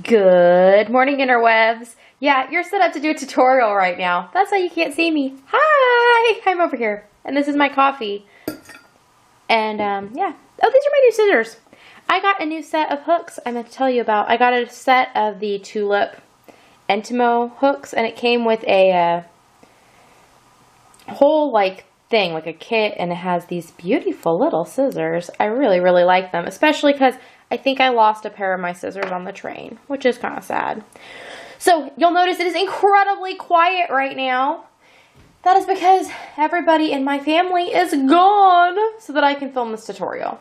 Good morning, interwebs. Yeah, you're set up to do a tutorial right now. That's why you can't see me. Hi! I'm over here. And this is my coffee. And, yeah. Oh, these are my new scissors. I got a new set of hooks I meant to tell you about. I got a set of the Tulip Entimo hooks, and it came with a whole, thing, like a kit, and it has these beautiful little scissors. I really, really like them, especially because I think I lost a pair of my scissors on the train, which is kind of sad. So you'll notice it is incredibly quiet right now. That is because everybody in my family is gone so that I can film this tutorial.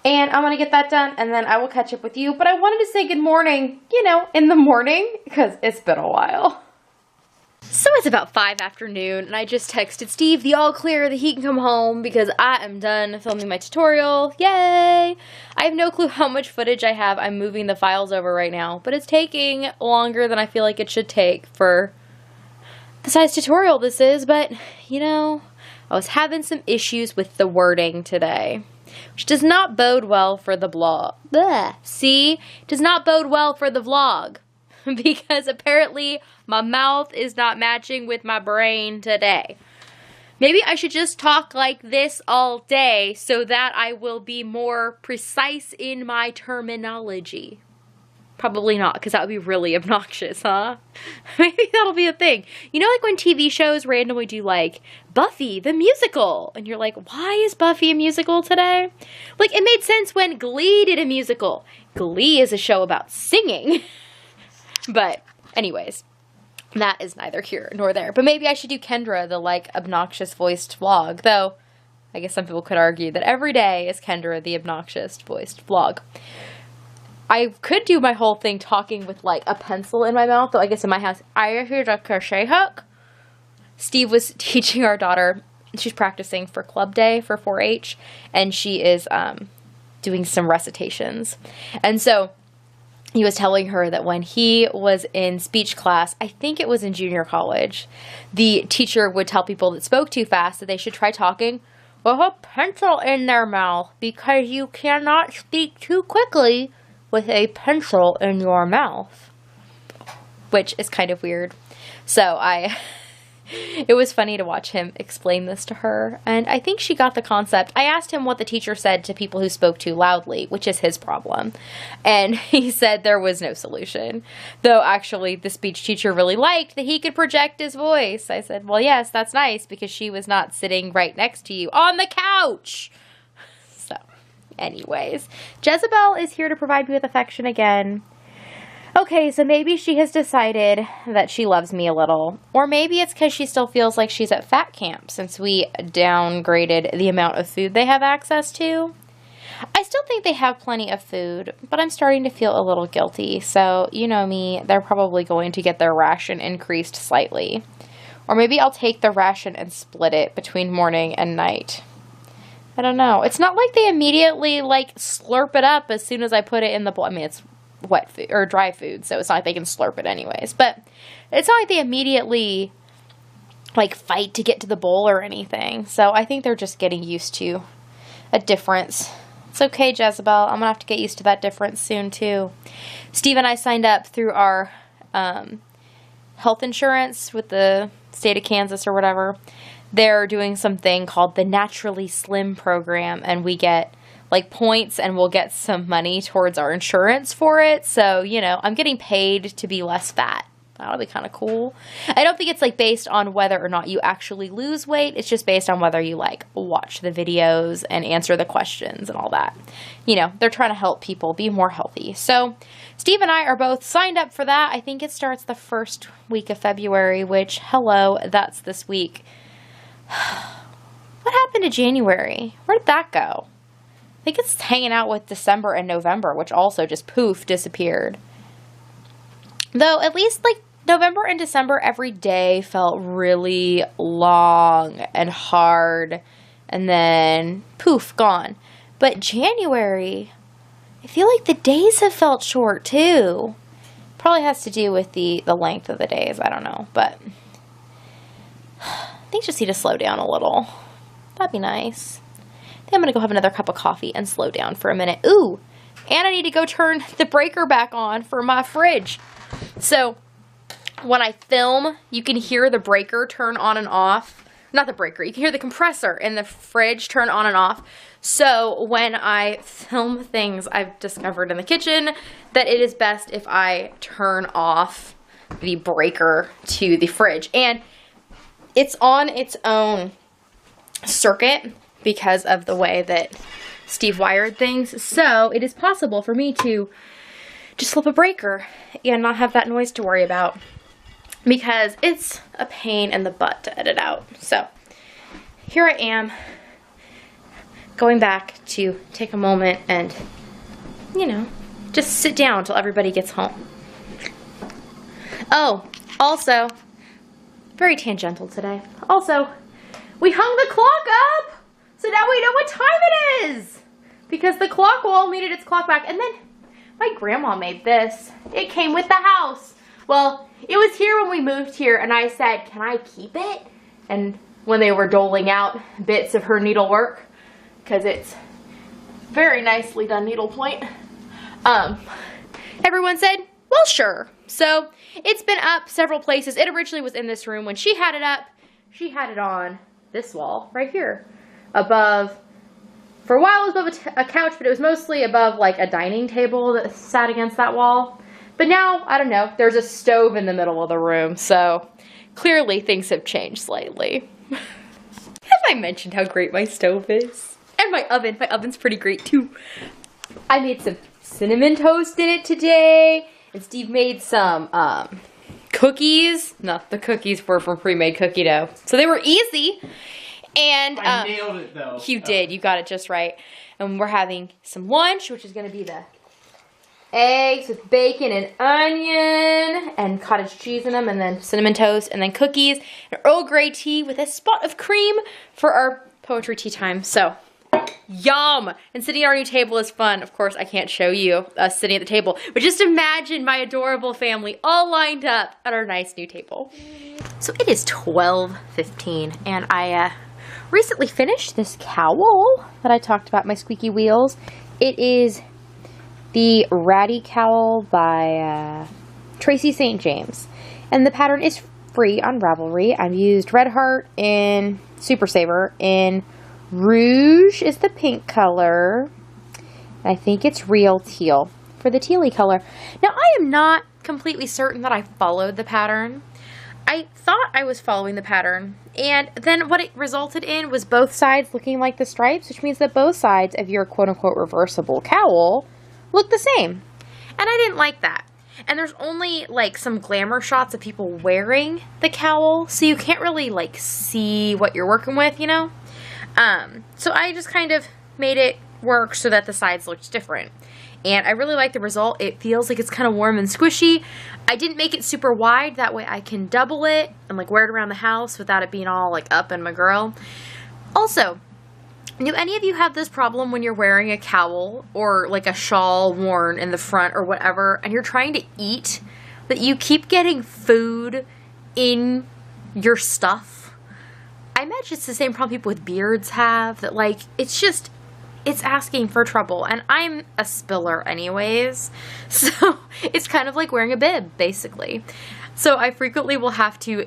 And I'm going to get that done, and then I will catch up with you. But I wanted to say good morning, in the morning, because it's been a while. So it's about 5 afternoon, and I just texted Steve the all clear that he can come home because I am done filming my tutorial. Yay! I have no clue how much footage I have. I'm moving the files over right now, but it's taking longer than I feel like it should take for the size tutorial this is. But, I was having some issues with the wording today, which does not bode well for the blog. Blech. See? Does not bode well for the vlog. Because apparently my mouth is not matching with my brain today. Maybe I should just talk like this all day so that I will be more precise in my terminology. Probably not, because that would be really obnoxious, huh? Maybe that'll be a thing. Like when TV shows randomly do Buffy the musical, and you're like, why is Buffy a musical today? It made sense when Glee did a musical. Glee is a show about singing. But, anyways, that is neither here nor there. But maybe I should do Kendra, the, obnoxious voiced vlog. Though, I guess some people could argue that every day is Kendra, the obnoxious voiced vlog. I could do my whole thing talking with, a pencil in my mouth. Though, I guess in my house, I heard a crochet hook. Steve was teaching our daughter. She's practicing for club day for 4-H. And she is doing some recitations. And so he was telling her that when he was in speech class, I think it was in junior college, the teacher would tell people that spoke too fast that they should try talking with a pencil in their mouth because you cannot speak too quickly with a pencil in your mouth, which is kind of weird. So it was funny to watch him explain this to her, and I think she got the concept. I asked him what the teacher said to people who spoke too loudly, which is his problem, and he said there was no solution, though actually the speech teacher really liked that he could project his voice. I said, well, yes, that's nice, because she was not sitting right next to you on the couch. So, anyways, Jezebel is here to provide me with affection again. Okay, so maybe she has decided that she loves me a little. Or maybe it's because she still feels like she's at fat camp since we downgraded the amount of food they have access to. I still think they have plenty of food, but I'm starting to feel a little guilty. So, you know me, they're probably going to get their ration increased slightly. Or maybe I'll take the ration and split it between morning and night. I don't know. It's not like they immediately, slurp it up as soon as I put it in the bowl. I mean, it's wet food or dry food, so it's not like they can slurp it anyways, but it's not like they immediately fight to get to the bowl or anything. So I think they're just getting used to a difference. It's okay, Jezebel, I'm gonna have to get used to that difference soon too. Steve and I signed up through our health insurance with the state of Kansas or whatever. They're doing something called the Naturally Slim program, and we get points, and we'll get some money towards our insurance for it. So, I'm getting paid to be less fat. That'll be kind of cool. I don't think it's based on whether or not you actually lose weight. It's just based on whether you watch the videos and answer the questions and all that. They're trying to help people be more healthy. So Steve and I are both signed up for that. I think it starts the first week of February, which, hello, that's this week. What happened to January? Where did that go? I think it's hanging out with December and November, which also just poof, disappeared. Though, at least, November and December, every day felt really long and hard, and then poof, gone. But January, I feel like the days have felt short, too. Probably has to do with the length of the days, I don't know, but things just need to slow down a little. That'd be nice. I think I'm going to go have another cup of coffee and slow down for a minute. Ooh, And I need to go turn the breaker back on for my fridge. So when I film, you can hear the breaker turn on and off. Not the breaker, you can hear the compressor in the fridge turn on and off. So when I film things, I've discovered in the kitchen that it is best if I turn off the breaker to the fridge. And it's on its own circuit because of the way that Steve wired things. So it is possible for me to just flip a breaker and not have that noise to worry about, because it's a pain in the butt to edit out. So here I am, going back to take a moment and, you know, just sit down until everybody gets home. Oh, also, very tangential today. Also, we hung the clock up, so now we know what time it is, because the clock wall needed its clock back. And then my grandma made this. It came with the house. Well, it was here when we moved here, and I said, can I keep it? And when they were doling out bits of her needlework, because it's very nicely done needlepoint, everyone said, well, sure. So it's been up several places. It originally was in this room. When she had it up, she had it on this wall right here, above. For a while it was above a couch, but it was mostly above like a dining table that sat against that wall. But now, I don't know, there's a stove in the middle of the room, so clearly things have changed slightly. Have I mentioned how great my stove is? And my oven. My oven's pretty great too. I made some cinnamon toast in it today, and Steve made some cookies. No, the cookies were from pre-made cookie dough, so they were easy. And I nailed it though. You did. You got it just right. And we're having some lunch, which is going to be the eggs with bacon and onion and cottage cheese in them, and then cinnamon toast, and then cookies, and Earl Grey tea with a spot of cream for our poetry tea time. So, yum! And sitting at our new table is fun. Of course, I can't show you us sitting at the table, but just imagine my adorable family all lined up at our nice new table. So it is 12:15, and I recently finished this cowl that I talked about, my squeaky wheels. It is the Ratty Cowl by Tracy St. James, and the pattern is free on Ravelry. I've used Red Heart in Super Saver, in Rouge is the pink color. I think it's Real Teal for the tealy color. Now, I am not completely certain that I followed the pattern. I thought I was following the pattern, and then what it resulted in was both sides looking like the stripes, which means that both sides of your quote-unquote reversible cowl look the same. And I didn't like that. And there's only like some glamour shots of people wearing the cowl, so you can't really like see what you're working with, you know? So I just kind of made it work so that the sides looked different. And I really like the result. It feels like it's kind of warm and squishy. I didn't make it super wide, that way I can double it and like wear it around the house without it being all like up in my grill. Also, do any of you have this problem when you're wearing a cowl or like a shawl worn in the front or whatever, and you're trying to eat, that you keep getting food in your stuff? I imagine it's the same problem people with beards have, that like, it's asking for trouble, and I'm a spiller anyways, so it's kind of like wearing a bib, basically. So I frequently will have to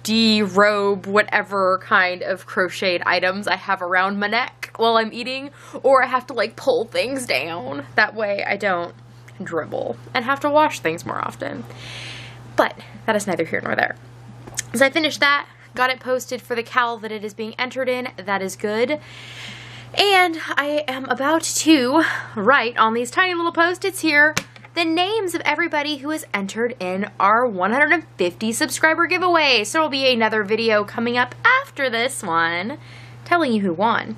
derobe whatever kind of crocheted items I have around my neck while I'm eating, or I have to like pull things down. That way I don't dribble and have to wash things more often. But that is neither here nor there. So I finished that, got it posted for the cowl that it is being entered in. That is good. And I am about to write on these tiny little post-its here the names of everybody who has entered in our 150 subscriber giveaway. So there will be another video coming up after this one telling you who won.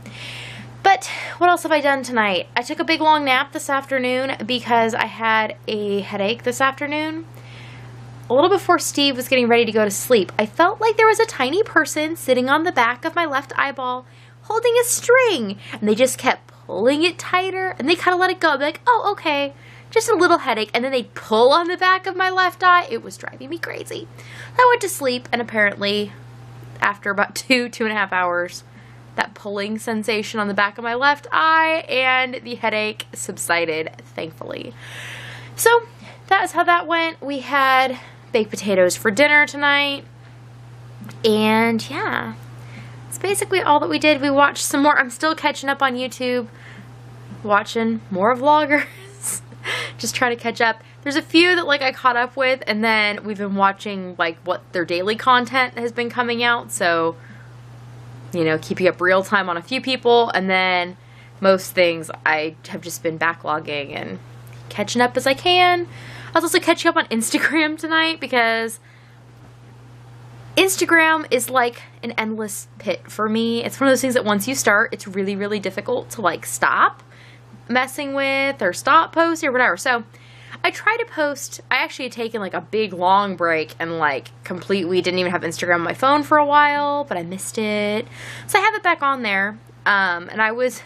But what else have I done tonight? I took a big long nap this afternoon because I had a headache this afternoon. A little before Steve was getting ready to go to sleep, I felt like there was a tiny person sitting on the back of my left eyeball holding a string, and they just kept pulling it tighter, and they kind of let it go. I'd be like, oh, okay, just a little headache, and then they'd pull on the back of my left eye. It was driving me crazy. I went to sleep, and apparently, after about 2.5 hours, that pulling sensation on the back of my left eye, and the headache subsided, thankfully. So that is how that went. We had baked potatoes for dinner tonight, and yeah, it's basically all that we did. We watched some more. I'm still catching up on YouTube, watching more vloggers. Just trying to catch up. There's a few that like I caught up with, and then we've been watching like what their daily content has been coming out, so you know, keeping up real time on a few people, and then most things I have just been backlogging and catching up as I can. I was also catching up on Instagram tonight because Instagram is like an endless pit for me. It's one of those things that once you start, it's really, really difficult to like stop messing with or stop posting or whatever. So I try to post. I actually had taken like a big long break and like completely didn't even have Instagram on my phone for a while, but I missed it. So I have it back on there. And I was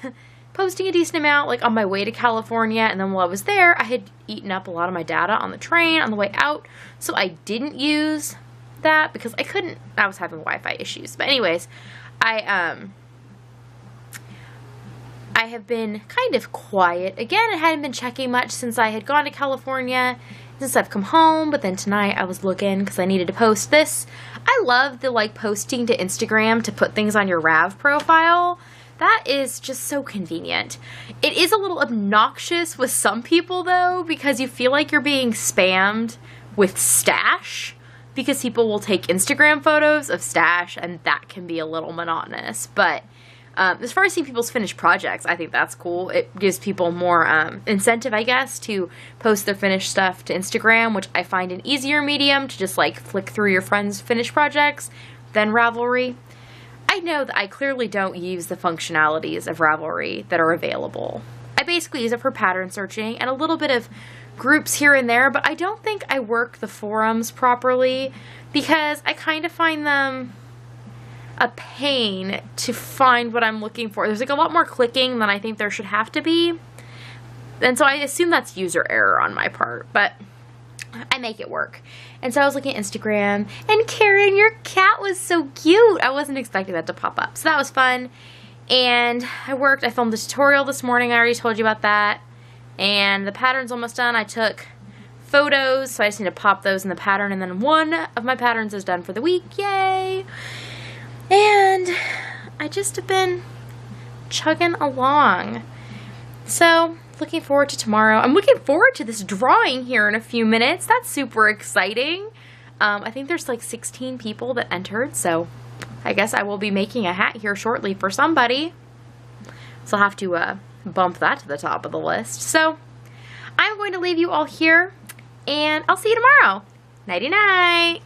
posting a decent amount like on my way to California, and then while I was there, I had eaten up a lot of my data on the train on the way out. So I didn't use that because I was having Wi-Fi issues. But anyways, I have been kind of quiet. Again, I hadn't been checking much since I had gone to California, since I've come home, but then tonight I was looking because I needed to post this. I love the like posting to Instagram to put things on your Rav profile. That is just so convenient. It is a little obnoxious with some people though, because you feel like you're being spammed with stash, because people will take Instagram photos of stash, and that can be a little monotonous. But as far as seeing people's finished projects, I think that's cool. It gives people more incentive, I guess, to post their finished stuff to Instagram, which I find an easier medium to just like flick through your friends' finished projects than Ravelry. I know that I clearly don't use the functionalities of Ravelry that are available. I basically use it for pattern searching and a little bit of groups here and there, but I don't think I work the forums properly because I kind of find them a pain to find what I'm looking for. There's like a lot more clicking than I think there should have to be. And so I assume that's user error on my part, but I make it work. And so I was looking at Instagram, and Karen, your cat was so cute. I wasn't expecting that to pop up. So that was fun. And I filmed a tutorial this morning. I already told you about that. And the pattern's almost done. I took photos, so I just need to pop those in the pattern, and then one of my patterns is done for the week. Yay! And I just have been chugging along. So, looking forward to tomorrow. I'm looking forward to this drawing here in a few minutes. That's super exciting. I think there's like 16 people that entered, so I guess I will be making a hat here shortly for somebody. So I'll have to bump that to the top of the list. So, I'm going to leave you all here, and I'll see you tomorrow. Nighty-night.